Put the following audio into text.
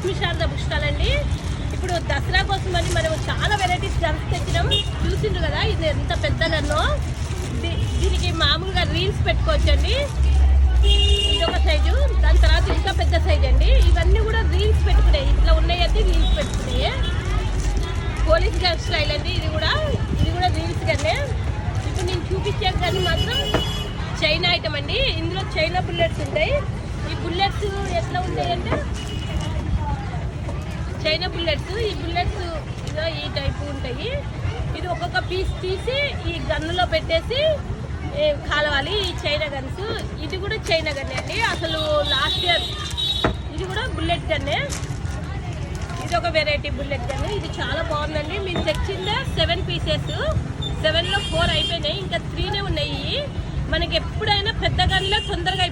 Lakshmi Sharada book stall అండి. ఇప్పుడు దసరా కోసం అని మనం చాలా వెరైటీస్ గన్స్ తెచ్చినాం. చూసిండ్రు కదా, ఇది ఎంత పెద్ద గన్నో. దీనికి మామూలుగా రీల్స్ పెట్టుకోవచ్చండి. ఇది ఒక సైజు, దాని తర్వాత ఇంకా పెద్ద సైజ్ అండి. ఇవన్నీ కూడా రీల్స్ పెట్టుకున్నాయి, ఇట్లా ఉన్నాయండి రీల్స్ పెట్టుకున్నాయి. పోలీస్ గన్ స్టైల్ అండి. ఇది కూడా రీల్స్ గన్నే. ఇప్పుడు నేను చూపించే గన్ మాత్రం చైనా ఐటమ్ అండి. ఇందులో చైనా బుల్లెట్స్ ఉంటాయి. ఈ బుల్లెట్స్ ఎట్లా ఉంటాయంటే చైనా బుల్లెట్స్. ఈ బుల్లెట్స్ ఈ టైపు ఉంటాయి. ఇది ఒక్కొక్క పీస్ తీసి ఈ గన్నులో పెట్టేసి కాలవాలి. ఈ చైనా గన్స్. ఇది కూడా చైనా గన్నే అండి. అసలు లాస్ట్ ఇయర్ ఇది కూడా బుల్లెట్ గన్నే. ఇది ఒక వెరైటీ బుల్లెట్ గన్. ఇది చాలా బాగుందండి. మేము తెచ్చిందే 7 పీసెస్. 7లో 4 అయిపోయినాయి, ఇంకా 3నే ఉన్నాయి. మనకి ఎప్పుడైనా పెద్ద గన్లో తొందరగా